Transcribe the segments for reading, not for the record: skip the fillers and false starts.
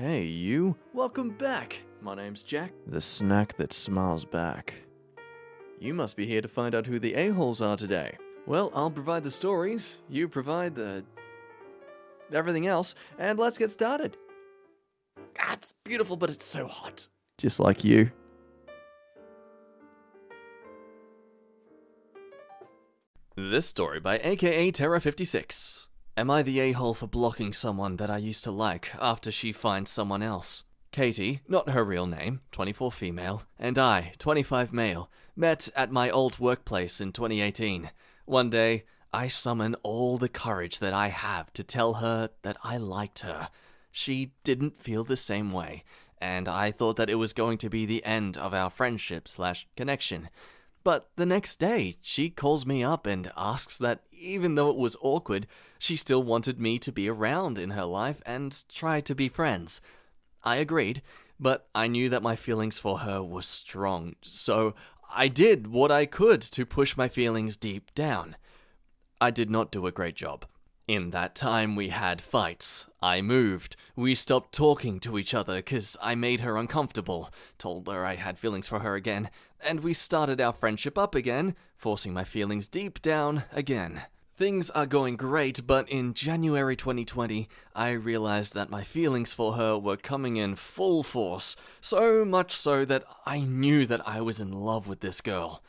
Hey, you. Welcome back. My name's Jack, the snack that smiles back. You must be here to find out who the a-holes are today. Well, I'll provide the stories, you provide the... everything else, and let's get started. God, it's beautiful, but it's so hot. Just like you. This story by AKA Terra56. Am I the a-hole for blocking someone that I used to like after she finds someone else? Katie, not her real name, 24 female, and I, 25 male, met at my old workplace in 2018. One day, I summoned all the courage that I have to tell her that I liked her. She didn't feel the same way, and I thought that it was going to be the end of our friendship/connection. But the next day, she calls me up and asks that even though it was awkward, she still wanted me to be around in her life and try to be friends. I agreed, but I knew that my feelings for her were strong, so I did what I could to push my feelings deep down. I did not do a great job. In that time, we had fights. I moved. We stopped talking to each other because I made her uncomfortable, told her I had feelings for her again, and we started our friendship up again, forcing my feelings deep down again. Things are going great, but in January 2020, I realized that my feelings for her were coming in full force, so much so that I knew that I was in love with this girl.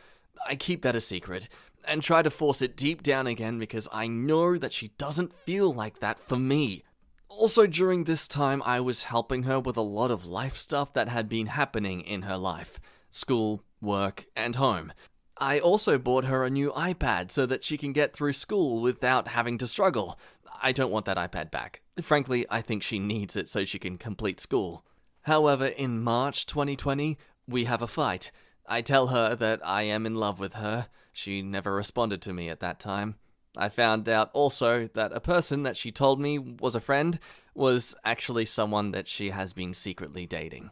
I keep that a secret, and try to force it deep down again because I know that she doesn't feel like that for me. Also, during this time, I was helping her with a lot of life stuff that had been happening in her life. School, work, and home. I also bought her a new iPad so that she can get through school without having to struggle. I don't want that iPad back. Frankly, I think she needs it so she can complete school. However, in March 2020, we have a fight. I tell her that I am in love with her. She never responded to me at that time. I found out also that a person that she told me was a friend was actually someone that she has been secretly dating.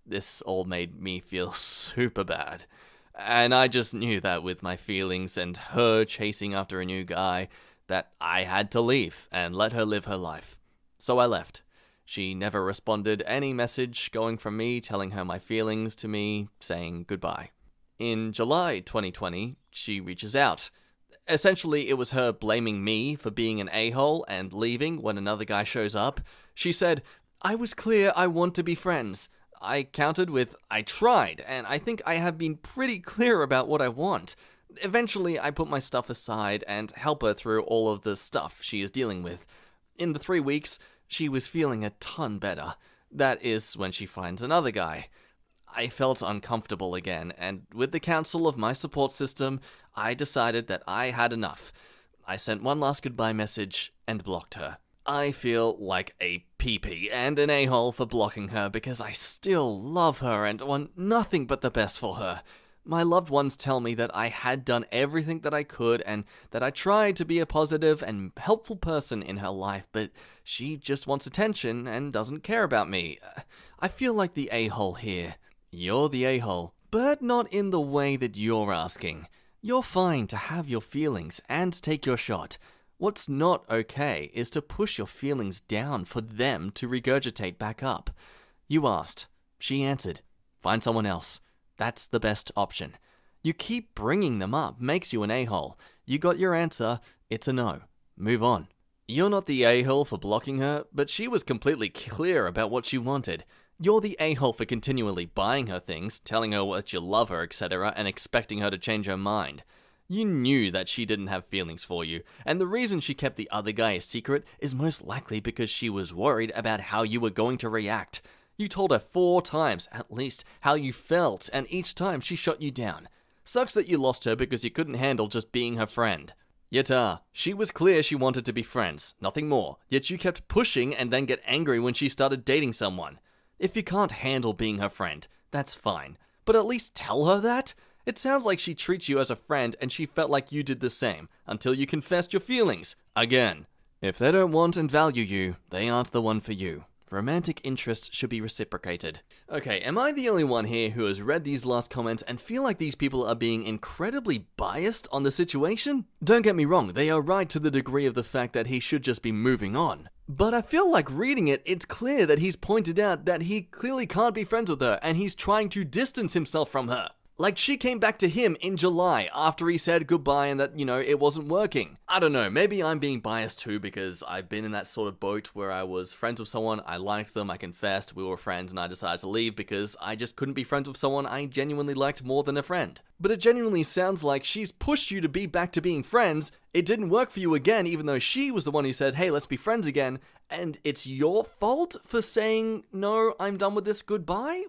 This all made me feel super bad. And I just knew that with my feelings and her chasing after a new guy, that I had to leave and let her live her life. So I left. She never responded any message going from me telling her my feelings to me saying goodbye. In July 2020, she reaches out. Essentially, it was her blaming me for being an a-hole and leaving when another guy shows up. She said, "I was clear I want to be friends." I countered with, "I tried, and I think I have been pretty clear about what I want." Eventually, I put my stuff aside and help her through all of the stuff she is dealing with. In the 3 weeks, she was feeling a ton better. That is when she finds another guy. I felt uncomfortable again, and with the counsel of my support system, I decided that I had enough. I sent one last goodbye message and blocked her. I feel like a pee-pee and an a-hole for blocking her because I still love her and want nothing but the best for her. My loved ones tell me that I had done everything that I could and that I tried to be a positive and helpful person in her life, but she just wants attention and doesn't care about me. I feel like the a-hole here. You're the a-hole, but not in the way that you're asking. You're fine to have your feelings and take your shot. What's not okay is to push your feelings down for them to regurgitate back up. You asked. She answered. Find someone else. That's the best option. You keep bringing them up makes you an a-hole. You got your answer. It's a no. Move on. You're not the a-hole for blocking her, but she was completely clear about what she wanted. You're the a-hole for continually buying her things, telling her that you love her, etc., and expecting her to change her mind. You knew that she didn't have feelings for you, and the reason she kept the other guy a secret is most likely because she was worried about how you were going to react. You told her 4 times, at least, how you felt, and each time she shot you down. Sucks that you lost her because you couldn't handle just being her friend. Yet, she was clear she wanted to be friends, nothing more, yet you kept pushing and then get angry when she started dating someone. If you can't handle being her friend, that's fine, but at least tell her that? It sounds like she treats you as a friend and she felt like you did the same, until you confessed your feelings. Again. If they don't want and value you, they aren't the one for you. Romantic interest should be reciprocated. Okay, am I the only one here who has read these last comments and feel like these people are being incredibly biased on the situation? Don't get me wrong, they are right to the degree of the fact that he should just be moving on. But I feel like reading it, it's clear that he's pointed out that he clearly can't be friends with her and he's trying to distance himself from her. Like, she came back to him in July after he said goodbye and that, it wasn't working. I don't know, maybe I'm being biased too because I've been in that sort of boat where I was friends with someone, I liked them, I confessed, we were friends, and I decided to leave because I just couldn't be friends with someone I genuinely liked more than a friend. But it genuinely sounds like she's pushed you to be back to being friends, it didn't work for you again even though she was the one who said, hey, let's be friends again, and it's your fault for saying, no, I'm done with this, goodbye?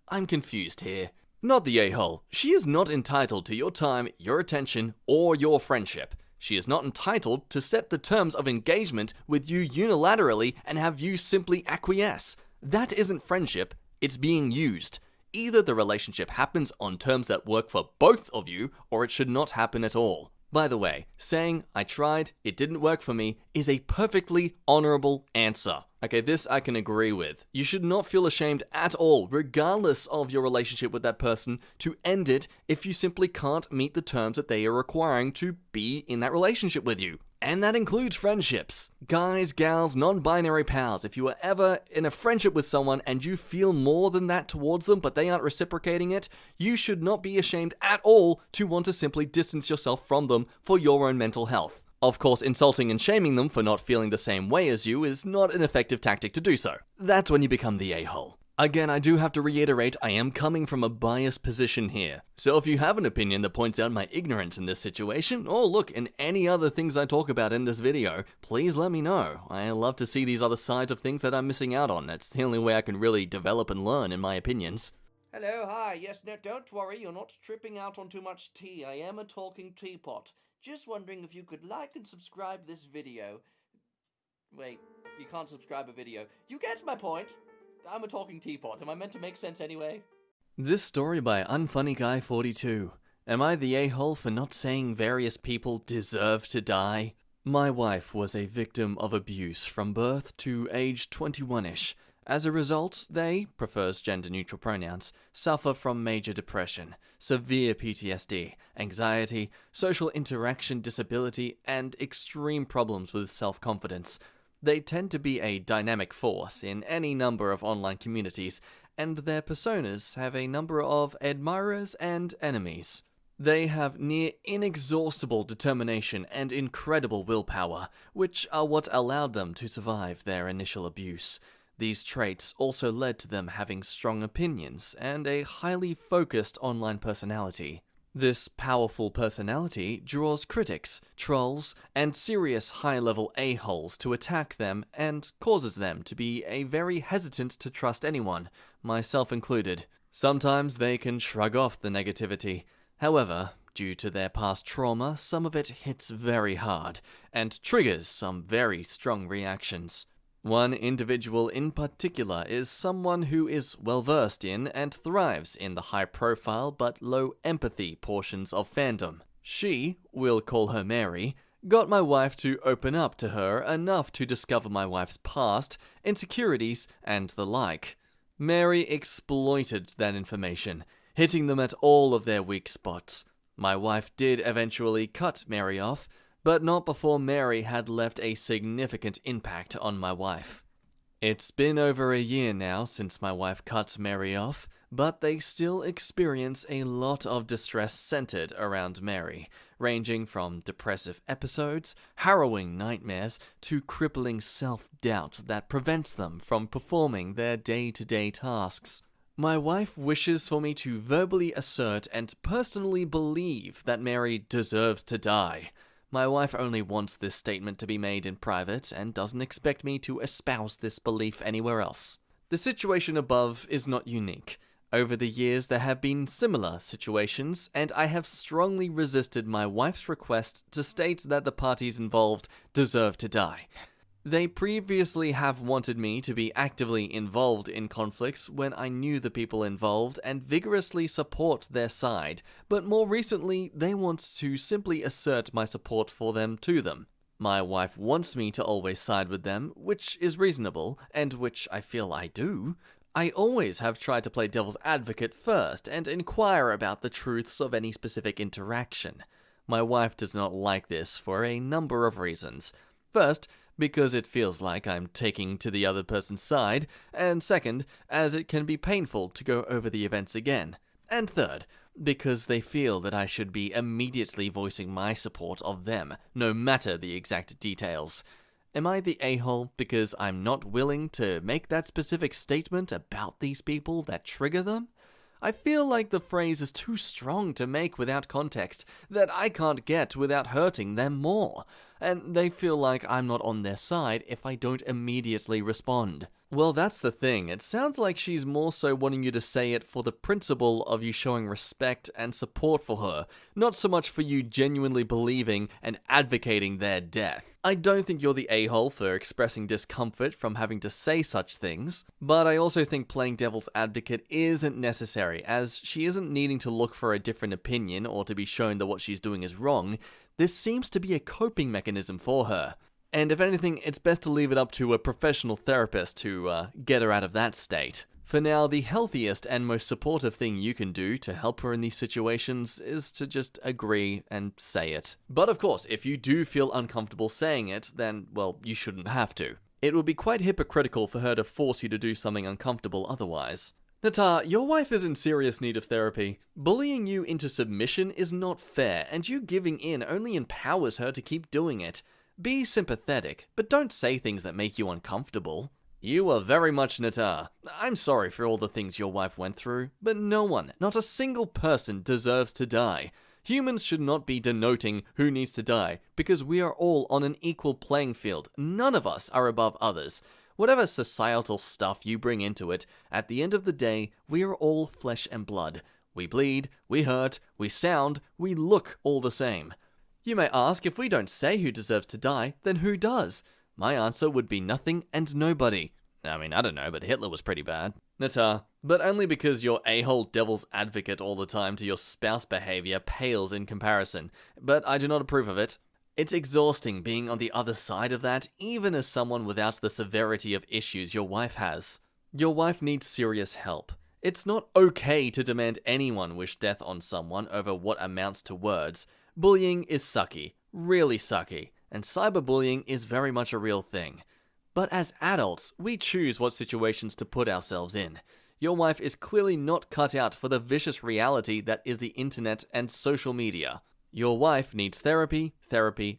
I'm confused here. Not the a-hole. She is not entitled to your time, your attention, or your friendship. She is not entitled to set the terms of engagement with you unilaterally and have you simply acquiesce. That isn't friendship, it's being used. Either the relationship happens on terms that work for both of you, or it should not happen at all. By the way, saying, I tried, it didn't work for me, is a perfectly honorable answer. Okay, this I can agree with. You should not feel ashamed at all, regardless of your relationship with that person, to end it if you simply can't meet the terms that they are requiring to be in that relationship with you. And that includes friendships. Guys, gals, non-binary pals, if you are ever in a friendship with someone and you feel more than that towards them but they aren't reciprocating it, you should not be ashamed at all to want to simply distance yourself from them for your own mental health. Of course, insulting and shaming them for not feeling the same way as you is not an effective tactic to do so. That's when you become the a-hole. Again, I do have to reiterate, I am coming from a biased position here. So if you have an opinion that points out my ignorance in this situation, or look, in any other things I talk about in this video, please let me know. I love to see these other sides of things that I'm missing out on. That's the only way I can really develop and learn in my opinions. Hello, hi, yes, no, don't worry, you're not tripping out on too much tea. I am a talking teapot. Just wondering if you could like and subscribe this video. Wait, you can't subscribe a video. You get my point. I'm a talking teapot. Am I meant to make sense anyway? This story by UnfunnyGuy42. Am I the a-hole for not saying various people deserve to die? My wife was a victim of abuse from birth to age 21-ish. As a result, they, prefers gender-neutral pronouns, suffer from major depression, severe PTSD, anxiety, social interaction disability, and extreme problems with self-confidence. They tend to be a dynamic force in any number of online communities, and their personas have a number of admirers and enemies. They have near inexhaustible determination and incredible willpower, which are what allowed them to survive their initial abuse. These traits also led to them having strong opinions and a highly focused online personality. This powerful personality draws critics, trolls, and serious high-level a-holes to attack them and causes them to be very hesitant to trust anyone, myself included. Sometimes they can shrug off the negativity. However, due to their past trauma, some of it hits very hard and triggers some very strong reactions. One individual in particular is someone who is well-versed in and thrives in the high-profile but low-empathy portions of fandom. She, we'll call her Mary, got my wife to open up to her enough to discover my wife's past, insecurities, and the like. Mary exploited that information, hitting them at all of their weak spots. My wife did eventually cut Mary off, but not before Mary had left a significant impact on my wife. It's been over a year now since my wife cut Mary off, but they still experience a lot of distress centered around Mary, ranging from depressive episodes, harrowing nightmares, to crippling self-doubt that prevents them from performing their day-to-day tasks. My wife wishes for me to verbally assert and personally believe that Mary deserves to die. My wife only wants this statement to be made in private and doesn't expect me to espouse this belief anywhere else. The situation above is not unique. Over the years, there have been similar situations, and I have strongly resisted my wife's request to state that the parties involved deserve to die. They previously have wanted me to be actively involved in conflicts when I knew the people involved and vigorously support their side, but more recently they want to simply assert my support for them to them. My wife wants me to always side with them, which is reasonable, and which I feel I do. I always have tried to play devil's advocate first and inquire about the truths of any specific interaction. My wife does not like this for a number of reasons. First, because it feels like I'm taking to the other person's side, and second, as it can be painful to go over the events again, and third, because they feel that I should be immediately voicing my support of them, no matter the exact details. Am I the a-hole because I'm not willing to make that specific statement about these people that trigger them? I feel like the phrase is too strong to make without context, that I can't get without hurting them more, and they feel like I'm not on their side if I don't immediately respond. Well, that's the thing. It sounds like she's more so wanting you to say it for the principle of you showing respect and support for her, not so much for you genuinely believing and advocating their death. I don't think you're the a-hole for expressing discomfort from having to say such things, but I also think playing devil's advocate isn't necessary, as she isn't needing to look for a different opinion or to be shown that what she's doing is wrong. This seems to be a coping mechanism for her. And if anything, it's best to leave it up to a professional therapist to get her out of that state. For now, the healthiest and most supportive thing you can do to help her in these situations is to just agree and say it. But of course, if you do feel uncomfortable saying it, then, well, you shouldn't have to. It would be quite hypocritical for her to force you to do something uncomfortable otherwise. Nata, your wife is in serious need of therapy. Bullying you into submission is not fair, and you giving in only empowers her to keep doing it. Be sympathetic, but don't say things that make you uncomfortable. You are very much Nata. I'm sorry for all the things your wife went through, but no one, not a single person, deserves to die. Humans should not be denoting who needs to die, because we are all on an equal playing field. None of us are above others. Whatever societal stuff you bring into it, at the end of the day, we are all flesh and blood. We bleed, we hurt, we sound, we look all the same. You may ask, if we don't say who deserves to die, then who does? My answer would be nothing and nobody. I mean, I don't know, but Hitler was pretty bad. Nata, but only because your a-hole devil's advocate all the time to your spouse behavior pales in comparison, but I do not approve of it. It's exhausting being on the other side of that, even as someone without the severity of issues your wife has. Your wife needs serious help. It's not okay to demand anyone wish death on someone over what amounts to words. Bullying is sucky, really sucky, and cyberbullying is very much a real thing. But as adults, we choose what situations to put ourselves in. Your wife is clearly not cut out for the vicious reality that is the internet and social media. Your wife needs therapy,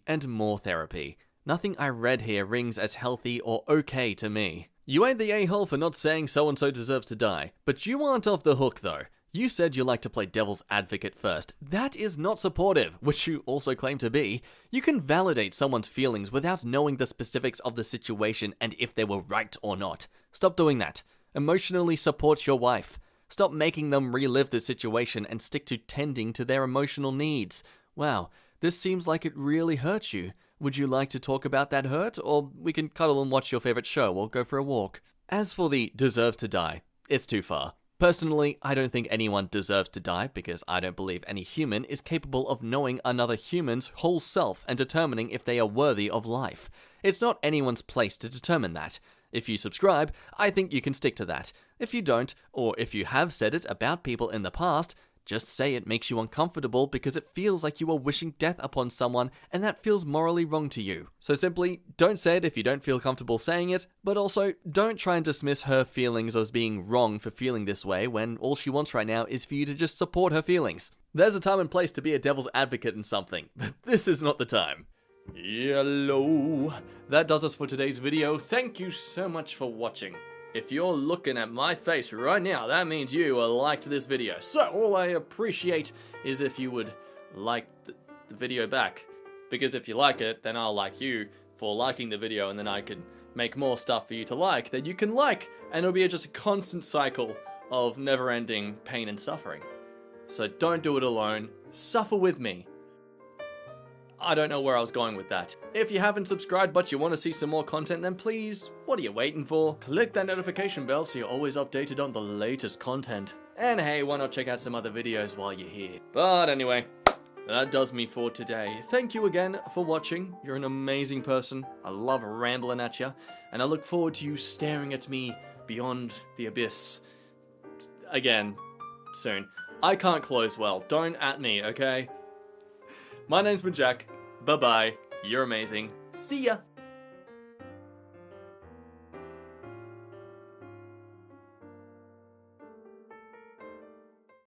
and more therapy. Nothing I read here rings as healthy or okay to me. You ain't the a-hole for not saying so-and-so deserves to die, but you aren't off the hook though. You said you like to play devil's advocate first. That is not supportive, which you also claim to be. You can validate someone's feelings without knowing the specifics of the situation and if they were right or not. Stop doing that. Emotionally support your wife. Stop making them relive the situation and stick to tending to their emotional needs. Wow, this seems like it really hurt you. Would you like to talk about that hurt, or we can cuddle and watch your favorite show or go for a walk? As for the deserves to die, it's too far. Personally, I don't think anyone deserves to die because I don't believe any human is capable of knowing another human's whole self and determining if they are worthy of life. It's not anyone's place to determine that. If you subscribe, I think you can stick to that. If you don't, or if you have said it about people in the past, just say it makes you uncomfortable because it feels like you are wishing death upon someone and that feels morally wrong to you. So simply, don't say it if you don't feel comfortable saying it, but also don't try and dismiss her feelings as being wrong for feeling this way when all she wants right now is for you to just support her feelings. There's a time and place to be a devil's advocate in something, but this is not the time. Hello. That does us for today's video. Thank you so much for watching. If you're looking at my face right now, that means you liked this video. So all I appreciate is if you would like the video back. Because if you like it, then I'll like you for liking the video, and then I can make more stuff for you to like that you can like. And it'll be just a constant cycle of never-ending pain and suffering. So don't do it alone. Suffer with me. I don't know where I was going with that. If you haven't subscribed but you want to see some more content, then please, what are you waiting for? Click that notification bell so you're always updated on the latest content. And hey, why not check out some other videos while you're here? But anyway, that does me for today. Thank you again for watching. You're an amazing person. I love rambling at you. And I look forward to you staring at me beyond the abyss again soon. I can't close well. Don't at me, okay? My name's been Jack. Bye-bye. You're amazing. See ya.